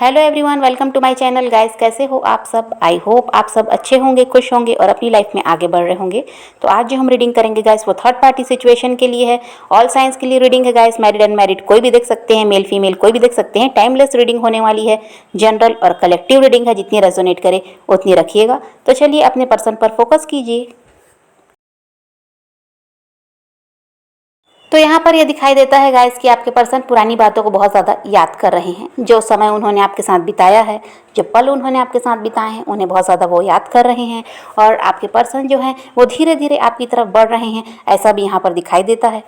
Hello everyone, welcome to my channel guys. कैसे हो आप सब? आई होप आप सब अच्छे होंगे, खुश होंगे और अपनी लाइफ में आगे बढ़ रहे होंगे। तो आज जो हम रीडिंग करेंगे गाइस वो थर्ड पार्टी सिचुएशन के लिए है। ऑल साइंस के लिए रीडिंग है गाइस। मैरिड अनमैरिड कोई भी देख सकते हैं, मेल फीमेल कोई भी देख सकते हैं। टाइमलेस रीडिंग होने वाली है। जनरल और कलेक्टिव रीडिंग है, जितनी रेजोनेट करे उतनी रखिएगा। तो चलिए अपने पर्सन पर फोकस कीजिए। तो यहाँ पर यह दिखाई देता है गाइस कि आपके पर्सन पुरानी बातों को बहुत ज़्यादा याद कर रहे हैं। जो समय उन्होंने आपके साथ बिताया है, जो पल उन्होंने आपके साथ बिताए हैं, उन्हें बहुत ज़्यादा वो याद कर रहे हैं। और आपके पर्सन जो हैं वो धीरे धीरे आपकी तरफ बढ़ रहे हैं, ऐसा भी यहाँ पर दिखाई देता है।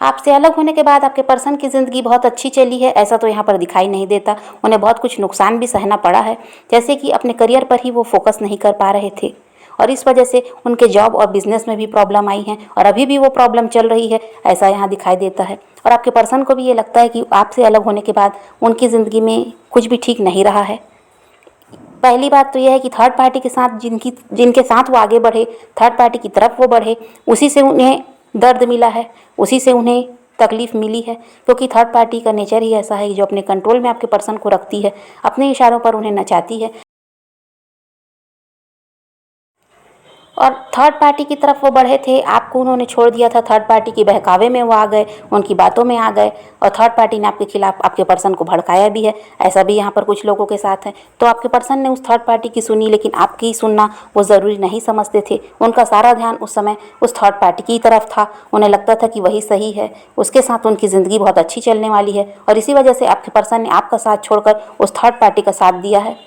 आपसे अलग होने के बाद आपके पर्सन की ज़िंदगी बहुत अच्छी चली है, ऐसा तो यहाँ पर दिखाई नहीं देता। उन्हें बहुत कुछ नुकसान भी सहना पड़ा है, जैसे कि अपने करियर पर ही वो फोकस नहीं कर पा रहे थे और इस वजह से उनके जॉब और बिजनेस में भी प्रॉब्लम आई है और अभी भी वो प्रॉब्लम चल रही है, ऐसा यहाँ दिखाई देता है। और आपके पर्सन को भी ये लगता है कि आपसे अलग होने के बाद उनकी ज़िंदगी में कुछ भी ठीक नहीं रहा है। पहली बात तो यह है कि थर्ड पार्टी के साथ जिनके साथ वो आगे बढ़े, थर्ड पार्टी की तरफ वो बढ़े, उसी से उन्हें दर्द मिला है, उसी से उन्हें तकलीफ मिली है। क्योंकि थर्ड पार्टी का नेचर ही ऐसा है जो अपने कंट्रोल में आपके पर्सन को रखती है, अपने इशारों पर उन्हें नचाती है। और थर्ड पार्टी की तरफ वो बढ़े थे, आपको उन्होंने छोड़ दिया था। थर्ड पार्टी की बहकावे में वो आ गए, उनकी बातों में आ गए और थर्ड पार्टी ने आपके खिलाफ आपके पर्सन को भड़काया भी है, ऐसा भी यहाँ पर कुछ लोगों के साथ है। तो आपके पर्सन ने उस थर्ड पार्टी की सुनी, लेकिन आपकी सुनना वो ज़रूरी नहीं समझते थे। उनका सारा ध्यान उस समय उस थर्ड पार्टी की तरफ था। उन्हें लगता था कि वही सही है, उसके साथ उनकी ज़िंदगी बहुत अच्छी चलने वाली है और इसी वजह से आपके पर्सन ने आपका साथ छोड़कर उस थर्ड पार्टी का साथ दिया है।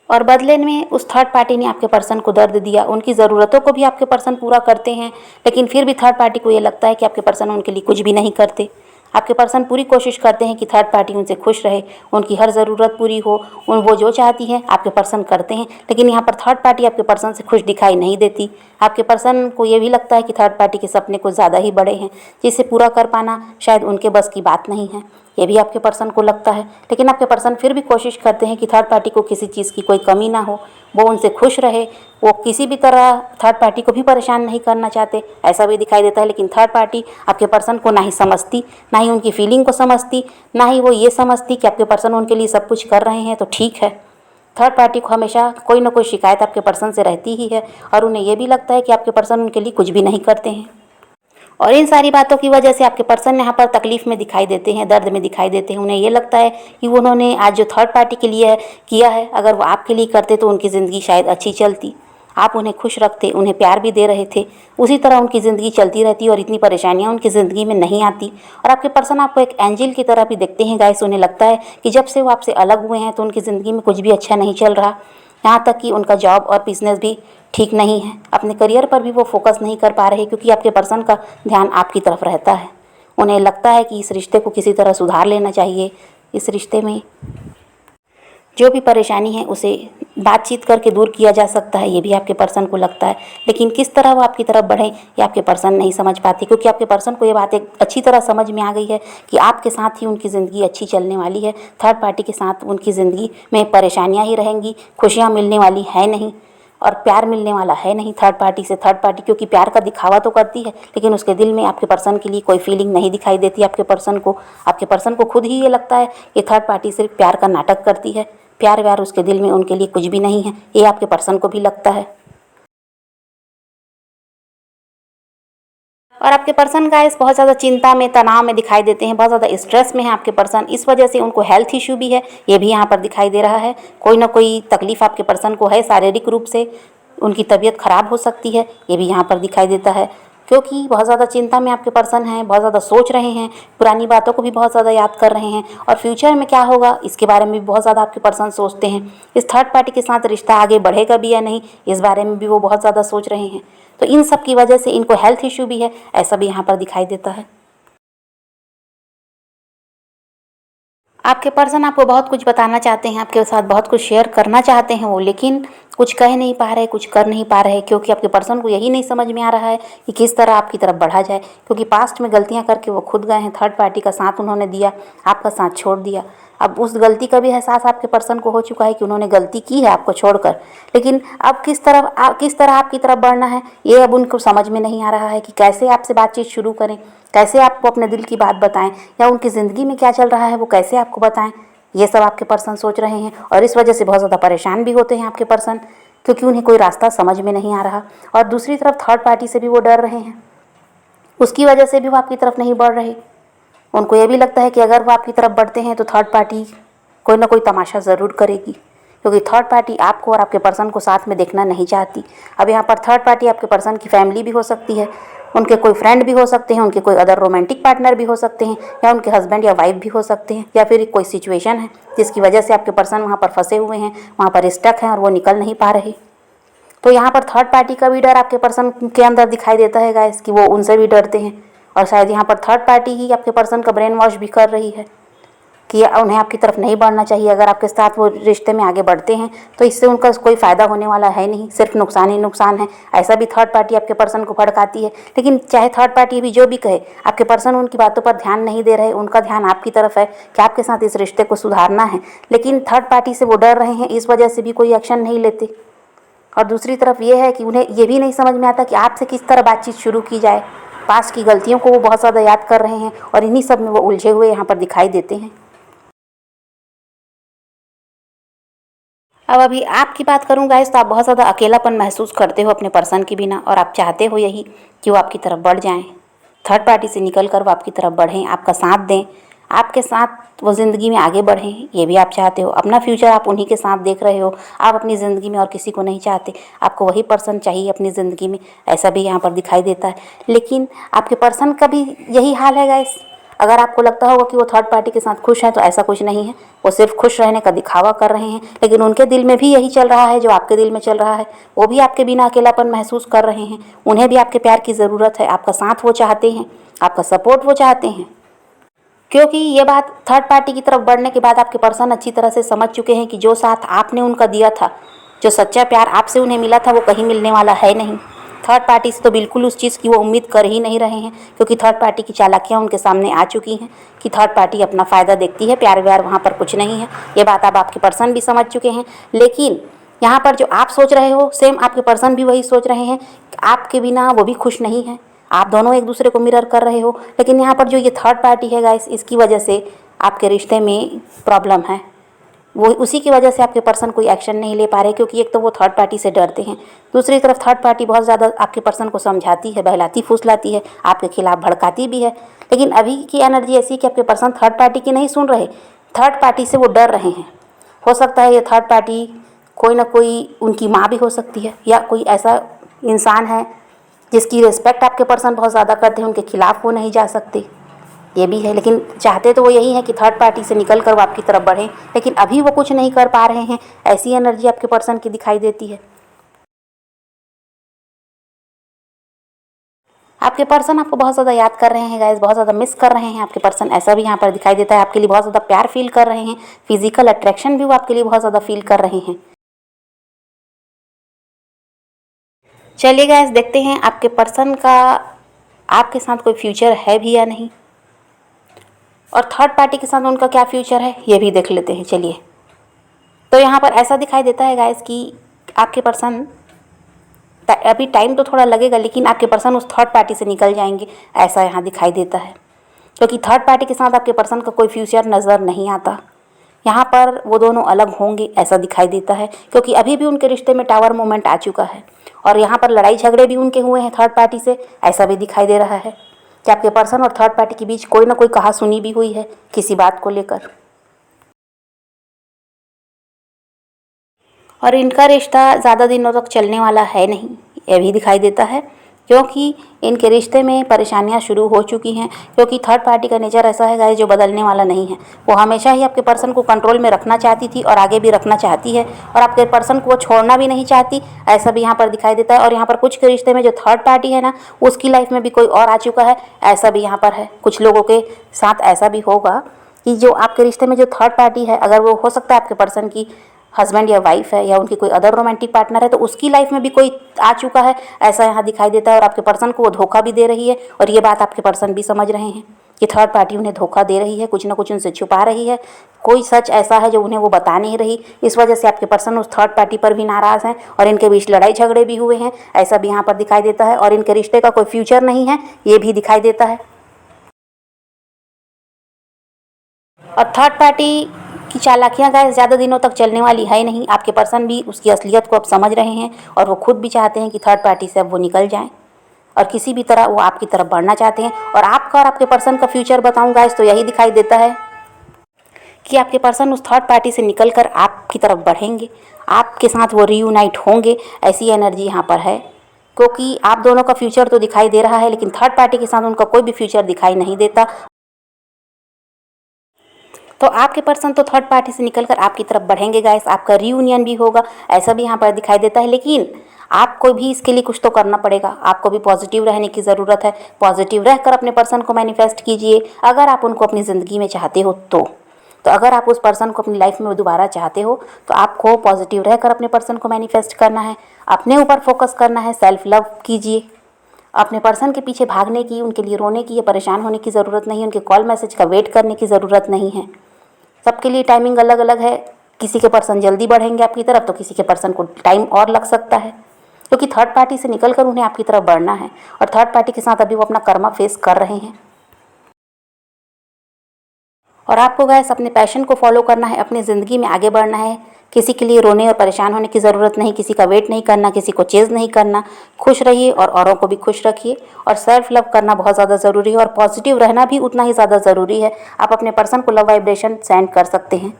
और बदले में उस थर्ड पार्टी ने आपके पर्सन को दर्द दिया। उनकी ज़रूरतों को भी आपके पर्सन पूरा करते हैं, लेकिन फिर भी थर्ड पार्टी को ये लगता है कि आपके पर्सन उनके लिए कुछ भी नहीं करते। आपके पर्सन पूरी कोशिश करते हैं कि थर्ड पार्टी उनसे खुश रहे, उनकी हर ज़रूरत पूरी हो, उन वो जो चाहती हैं आपके पर्सन करते हैं। लेकिन यहाँ पर थर्ड पार्टी आपके पर्सन से खुश दिखाई नहीं देती। आपके पर्सन को ये भी लगता है कि थर्ड पार्टी के सपने कुछ ज़्यादा ही बड़े हैं, जिसे पूरा कर पाना शायद उनके बस की बात नहीं है। ये भी आपके पर्सन को लगता है। लेकिन आपके पर्सन फिर भी कोशिश करते हैं कि थर्ड पार्टी को किसी चीज़ की कोई कमी ना हो, वो उनसे खुश रहे। वो किसी भी तरह थर्ड पार्टी को भी परेशान नहीं करना चाहते, ऐसा भी दिखाई देता है। लेकिन थर्ड पार्टी आपके पर्सन को ना ही समझती, ना ही उनकी फीलिंग को समझती, ना ही वो ये समझती कि आपके पर्सन उनके लिए सब कुछ कर रहे हैं तो ठीक है। थर्ड पार्टी को हमेशा कोई ना कोई शिकायत आपके पर्सन से रहती ही है और उन्हें यह भी लगता है कि आपके पर्सन उनके लिए कुछ भी नहीं करते हैं। और इन सारी बातों की वजह से आपके पर्सन यहाँ पर तकलीफ में दिखाई देते हैं, दर्द में दिखाई देते हैं। उन्हें ये लगता है कि उन्होंने आज जो थर्ड पार्टी के लिए किया है, अगर वो आपके लिए करते तो उनकी ज़िंदगी शायद अच्छी चलती। आप उन्हें खुश रखते, उन्हें प्यार भी दे रहे थे, उसी तरह उनकी ज़िंदगी चलती रहती और इतनी परेशानियाँ उनकी ज़िंदगी में नहीं आती। और आपके पर्सन आपको एक एंजल की तरह भी देखते हैं गाइस। उन्हें लगता है कि जब से वो आपसे अलग हुए हैं तो उनकी ज़िंदगी में कुछ भी अच्छा नहीं चल रहा। यहाँ तक कि उनका जॉब और बिजनेस भी ठीक नहीं है। अपने करियर पर भी वो फोकस नहीं कर पा रहे, क्योंकि आपके पर्सन का ध्यान आपकी तरफ रहता है। उन्हें लगता है कि इस रिश्ते को किसी तरह सुधार लेना चाहिए। इस रिश्ते में जो भी परेशानी है उसे बातचीत करके दूर किया जा सकता है, ये भी आपके पर्सन को लगता है। लेकिन किस तरह वो आपकी तरफ बढ़े ये आपके पर्सन नहीं समझ पाते, क्योंकि आपके पर्सन को ये बात एक अच्छी तरह समझ में आ गई है कि आपके साथ ही उनकी ज़िंदगी अच्छी चलने वाली है। थर्ड पार्टी के साथ उनकी ज़िंदगी में परेशानियाँ ही रहेंगी, खुशियाँ मिलने वाली है नहीं और प्यार मिलने वाला है नहीं थर्ड पार्टी से। थर्ड पार्टी क्योंकि प्यार का दिखावा तो करती है, लेकिन उसके दिल में आपके पर्सन के लिए कोई फीलिंग नहीं दिखाई देती आपके पर्सन को। आपके पर्सन को खुद ही ये लगता है कि थर्ड पार्टी सिर्फ प्यार का नाटक करती है, प्यार व्यार उसके दिल में उनके लिए कुछ भी नहीं है। ये आपके पर्सन को भी लगता है। और आपके पर्सन गाइस बहुत ज़्यादा चिंता में, तनाव में दिखाई देते हैं, बहुत ज़्यादा स्ट्रेस में है आपके पर्सन। इस वजह से उनको हेल्थ इशू भी है, ये भी यहाँ पर दिखाई दे रहा है। कोई ना कोई तकलीफ़ आपके पर्सन को है, शारीरिक रूप से उनकी तबीयत खराब हो सकती है, ये भी यहाँ पर दिखाई देता है। क्योंकि बहुत ज़्यादा चिंता में आपके पर्सन हैं, बहुत ज़्यादा सोच रहे हैं, पुरानी बातों को भी बहुत ज़्यादा याद कर रहे हैं और फ्यूचर में क्या होगा इसके बारे में भी बहुत ज़्यादा आपके पर्सन सोचते हैं। इस थर्ड पार्टी के साथ रिश्ता आगे बढ़ेगा भी या नहीं, इस बारे में भी वो बहुत ज़्यादा सोच रहे हैं। तो इन सब की वजह से इनको हेल्थ इशू भी है, ऐसा भी यहाँ पर दिखाई देता है। आपके पर्सन आपको बहुत कुछ बताना चाहते हैं, आपके साथ बहुत कुछ शेयर करना चाहते हैं वो, लेकिन कुछ कह नहीं पा रहे, कुछ कर नहीं पा रहे, क्योंकि आपके पर्सन को यही नहीं समझ में आ रहा है कि किस तरह आपकी तरफ बढ़ा जाए। क्योंकि पास्ट में गलतियां करके वो खुद गए हैं, थर्ड पार्टी का साथ उन्होंने दिया, आपका साथ छोड़ दिया। अब उस गलती का भी एहसास आपके पर्सन को हो चुका है कि उन्होंने गलती की है आपको छोड़कर, लेकिन अब किस तरह आपकी तरफ बढ़ना है ये अब उनको समझ में नहीं आ रहा है कि कैसे आपसे बातचीत शुरू करें, कैसे आपको अपने दिल की बात बताएं, या उनकी ज़िंदगी में क्या चल रहा है वो कैसे आपको बताएं। ये सब आपके पर्सन सोच रहे हैं और इस वजह से बहुत ज़्यादा परेशान भी होते हैं आपके पर्सन, क्योंकि उन्हें कोई रास्ता समझ में नहीं आ रहा। और दूसरी तरफ थर्ड पार्टी से भी वो डर रहे हैं, उसकी वजह से भी वो आपकी तरफ नहीं बढ़ रहे। उनको ये भी लगता है कि अगर वो आपकी तरफ बढ़ते हैं तो थर्ड पार्टी कोई ना कोई तमाशा ज़रूर करेगी, क्योंकि थर्ड पार्टी आपको और आपके पर्सन को साथ में देखना नहीं चाहती। अब यहाँ पर थर्ड पार्टी आपके पर्सन की फैमिली भी हो सकती है, उनके कोई फ्रेंड भी हो सकते हैं, उनके कोई अदर रोमांटिक पार्टनर भी हो सकते हैं, या उनके हस्बैंड या वाइफ भी हो सकते हैं, या फिर कोई सिचुएशन है जिसकी वजह से आपके पर्सन वहाँ पर फंसे हुए हैं, वहाँ पर स्टक हैं और वो निकल नहीं पा रहे। तो यहाँ पर थर्ड पार्टी का भी डर आपके पर्सन के अंदर दिखाई देता है गाइस, कि वो उनसे भी डरते हैं। और शायद यहाँ पर थर्ड पार्टी ही आपके पर्सन का ब्रेन वॉश भी कर रही है कि उन्हें आपकी तरफ नहीं बढ़ना चाहिए। अगर आपके साथ वो रिश्ते में आगे बढ़ते हैं तो इससे उनका कोई फ़ायदा होने वाला है नहीं, सिर्फ नुकसान ही नुकसान है। ऐसा भी थर्ड पार्टी आपके पर्सन को भड़काती है। लेकिन चाहे थर्ड पार्टी भी जो भी कहे, आपके पर्सन उनकी बातों पर ध्यान नहीं दे रहे, उनका ध्यान आपकी तरफ है कि आपके साथ इस रिश्ते को सुधारना है। लेकिन थर्ड पार्टी से वो डर रहे हैं, इस वजह से भी कोई एक्शन नहीं लेते। और दूसरी तरफ ये है कि उन्हें ये भी नहीं समझ में आता कि आपसे किस तरह बातचीत शुरू की जाए। पास्ट की गलतियों को वो बहुत ज़्यादा याद कर रहे हैं और इन्हीं सब में वो उलझे हुए यहाँ पर दिखाई देते हैं। अब अभी आपकी बात करूँ गाइस, तो आप बहुत ज़्यादा अकेलापन महसूस करते हो अपने पर्सन के बिना, और आप चाहते हो यही कि वो आपकी तरफ बढ़ जाएं, थर्ड पार्टी से निकल कर वो आपकी तरफ बढ़ें, आपका साथ दें, आपके साथ वो ज़िंदगी में आगे बढ़ें, ये भी आप चाहते हो। अपना फ्यूचर आप उन्हीं के साथ देख रहे हो, आप अपनी ज़िंदगी में और किसी को नहीं चाहते, आपको वही पर्सन चाहिए अपनी ज़िंदगी में, ऐसा भी यहाँ पर दिखाई देता है। लेकिन आपके पर्सन का भी यही हाल है गाइस। अगर आपको लगता होगा कि वो थर्ड पार्टी के साथ खुश हैं, तो ऐसा कुछ नहीं है। वो सिर्फ खुश रहने का दिखावा कर रहे हैं, लेकिन उनके दिल में भी यही चल रहा है जो आपके दिल में चल रहा है। वो भी आपके बिना अकेलापन महसूस कर रहे हैं, उन्हें भी आपके प्यार की ज़रूरत है, आपका साथ वो चाहते हैं, आपका सपोर्ट वो चाहते हैं। क्योंकि ये बात थर्ड पार्टी की तरफ बढ़ने के बाद आपके पर्सन अच्छी तरह से समझ चुके हैं कि जो साथ आपने उनका दिया था, जो सच्चा प्यार आपसे उन्हें मिला था, वो कहीं मिलने वाला है नहीं। थर्ड पार्टी से तो बिल्कुल उस चीज़ की वो उम्मीद कर ही नहीं रहे हैं, क्योंकि थर्ड पार्टी की चालाकियाँ उनके सामने आ चुकी हैं कि थर्ड पार्टी अपना फ़ायदा देखती है, प्यार व्यार वहाँ पर कुछ नहीं है। ये बात अब आपके पर्सन भी समझ चुके हैं। लेकिन यहाँ पर जो आप सोच रहे हो, सेम आपके पर्सन भी वही सोच रहे हैं कि आपके बिना वो भी खुश नहीं है। आप दोनों एक दूसरे को मिरर कर रहे हो। लेकिन यहाँ पर जो ये थर्ड पार्टी है गाइस, इसकी वजह से आपके रिश्ते में प्रॉब्लम है। वो उसी की वजह से आपके पर्सन कोई एक्शन नहीं ले पा रहे, क्योंकि एक तो वो थर्ड पार्टी से डरते हैं, दूसरी तरफ थर्ड पार्टी बहुत ज़्यादा आपके पर्सन को समझाती है, बहलाती फुसलाती है, आपके खिलाफ भड़काती भी है। लेकिन अभी की एनर्जी ऐसी कि आपके पर्सन थर्ड पार्टी की नहीं सुन रहे, थर्ड पार्टी से वो डर रहे हैं। हो सकता है ये थर्ड पार्टी कोई ना कोई उनकी माँ भी हो सकती है, या कोई ऐसा इंसान है जिसकी रिस्पेक्ट आपके पर्सन बहुत ज़्यादा करते हैं, उनके खिलाफ वो नहीं जा सकते, ये भी है। लेकिन चाहते तो वो यही है कि थर्ड पार्टी से निकल कर वो आपकी तरफ बढ़ें, लेकिन अभी वो कुछ नहीं कर पा रहे हैं। ऐसी एनर्जी आपके पर्सन की दिखाई देती है। आपके पर्सन आपको बहुत ज़्यादा याद कर रहे हैं गाइस, बहुत ज़्यादा मिस कर रहे हैं आपके पर्सन, ऐसा भी यहाँ पर दिखाई देता है। आपके लिए बहुत ज़्यादा प्यार फील कर रहे हैं, फिजिकल अट्रैक्शन भी वो आपके लिए बहुत ज़्यादा फील कर रहे हैं। चलिए गाइस, देखते हैं आपके पर्सन का आपके साथ कोई फ्यूचर है भी या नहीं, और थर्ड पार्टी के साथ उनका क्या फ्यूचर है ये भी देख लेते हैं। चलिए, तो यहाँ पर ऐसा दिखाई देता है गाइस कि आपके पर्सन, अभी टाइम तो थोड़ा लगेगा, लेकिन आपके पर्सन उस थर्ड पार्टी से निकल जाएंगे, ऐसा यहाँ दिखाई देता है। क्योंकि थर्ड पार्टी के साथ आपके पर्सन का कोई फ्यूचर नज़र नहीं आता। यहाँ पर वो दोनों अलग होंगे ऐसा दिखाई देता है, क्योंकि अभी भी उनके रिश्ते में टावर मोमेंट आ चुका है, और यहाँ पर लड़ाई झगड़े भी उनके हुए हैं थर्ड पार्टी से, ऐसा भी दिखाई दे रहा है कि आपके पर्सन और थर्ड पार्टी के बीच कोई ना कोई कहासुनी भी हुई है किसी बात को लेकर। और इनका रिश्ता ज़्यादा दिनों तक चलने वाला है नहीं, ये भी दिखाई देता है, क्योंकि इनके रिश्ते में परेशानियां शुरू हो चुकी हैं। क्योंकि थर्ड पार्टी का नेचर ऐसा है गाइस जो बदलने वाला नहीं है। वो हमेशा ही आपके पर्सन को कंट्रोल में रखना चाहती थी और आगे भी रखना चाहती है, और आपके पर्सन को वो छोड़ना भी नहीं चाहती, ऐसा भी यहाँ पर दिखाई देता है। और यहाँ पर कुछ के रिश्ते में जो थर्ड पार्टी है ना, उसकी लाइफ में भी कोई और आ चुका है, ऐसा भी यहाँ पर है। कुछ लोगों के साथ ऐसा भी होगा कि जो आपके रिश्ते में जो थर्ड पार्टी है, अगर वो हो सकता है आपके पर्सन की हस्बैंड या वाइफ है या उनकी कोई अदर रोमांटिक पार्टनर है, तो उसकी लाइफ में भी कोई आ चुका है, ऐसा यहाँ दिखाई देता है। और आपके पर्सन को वो धोखा भी दे रही है, और ये बात आपके पर्सन भी समझ रहे हैं कि थर्ड पार्टी उन्हें धोखा दे रही है, कुछ ना कुछ उनसे छुपा रही है, कोई सच ऐसा है जो उन्हें वो बता नहीं रही। इस वजह से आपके पर्सन उस थर्ड पार्टी पर भी नाराज़ हैं और इनके बीच लड़ाई झगड़े भी हुए हैं, ऐसा भी यहाँ पर दिखाई देता है। और इनके रिश्ते का कोई फ्यूचर नहीं है, ये भी दिखाई देता है। और थर्ड पार्टी की चालाकियाँ गाइस ज़्यादा दिनों तक चलने वाली है नहीं। आपके पर्सन भी उसकी असलियत को अब समझ रहे हैं और वो खुद भी चाहते हैं कि थर्ड पार्टी से अब वो निकल जाएं और किसी भी तरह वो आपकी तरफ बढ़ना चाहते हैं। और आपका और आपके पर्सन का फ्यूचर बताऊं गाइस तो यही दिखाई देता है कि आपके पर्सन उस थर्ड पार्टी से निकल कर आपकी तरफ बढ़ेंगे, आपके साथ वो रीयूनाइट होंगे, ऐसी एनर्जी यहाँ पर है। क्योंकि आप दोनों का फ्यूचर तो दिखाई दे रहा है, लेकिन थर्ड पार्टी के साथ उनका कोई भी फ्यूचर दिखाई नहीं देता। तो आपके पर्सन तो थर्ड पार्टी से निकलकर आपकी तरफ बढ़ेंगे गाइस, आपका रीयूनियन भी होगा, ऐसा भी यहाँ पर दिखाई देता है। लेकिन आपको भी इसके लिए कुछ तो करना पड़ेगा, आपको भी पॉजिटिव रहने की ज़रूरत है। पॉजिटिव रहकर अपने पर्सन को मैनिफेस्ट कीजिए, अगर आप उनको अपनी ज़िंदगी में चाहते हो तो अगर आप उस पर्सन को अपनी लाइफ में दोबारा चाहते हो तो आपको पॉजिटिव रहकर अपने पर्सन को मैनिफेस्ट करना है, अपने ऊपर फोकस करना है, सेल्फ लव कीजिए। अपने पर्सन के पीछे भागने की, उनके लिए रोने की या परेशान होने की ज़रूरत नहीं है, उनके कॉल मैसेज का वेट करने की ज़रूरत नहीं है। सबके लिए टाइमिंग अलग अलग है, किसी के पर्सन जल्दी बढ़ेंगे आपकी तरफ तो किसी के पर्सन को टाइम और लग सकता है, क्योंकि थर्ड पार्टी से निकलकर उन्हें आपकी तरफ बढ़ना है और थर्ड पार्टी के साथ अभी वो अपना कर्मा फेस कर रहे हैं। और आपको गाइस अपने पैशन को फॉलो करना है, अपनी ज़िंदगी में आगे बढ़ना है, किसी के लिए रोने और परेशान होने की ज़रूरत नहीं, किसी का वेट नहीं करना, किसी को चेज़ नहीं करना। खुश रहिए और औरों को भी खुश रखिए। और सेल्फ लव करना बहुत ज़्यादा ज़रूरी है और पॉजिटिव रहना भी उतना ही ज़्यादा ज़रूरी है। आप अपने पर्सन को लव वाइब्रेशन सेंड कर सकते हैं,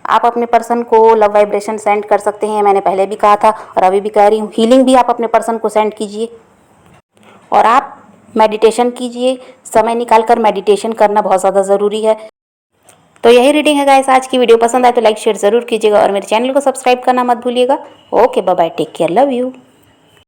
आप अपने पर्सन को लव वाइब्रेशन सेंड कर सकते हैं, मैंने पहले भी कहा था और अभी भी कह रही हूँ। हीलिंग भी आप अपने पर्सन को सेंड कीजिए और आप मेडिटेशन कीजिए, समय निकाल कर मेडिटेशन करना बहुत ज़्यादा ज़रूरी है। तो यही रीडिंग है गाइस आज की। वीडियो पसंद आए तो लाइक शेयर ज़रूर कीजिएगा और मेरे चैनल को सब्सक्राइब करना मत भूलिएगा। Okay bye bye, take care, love you.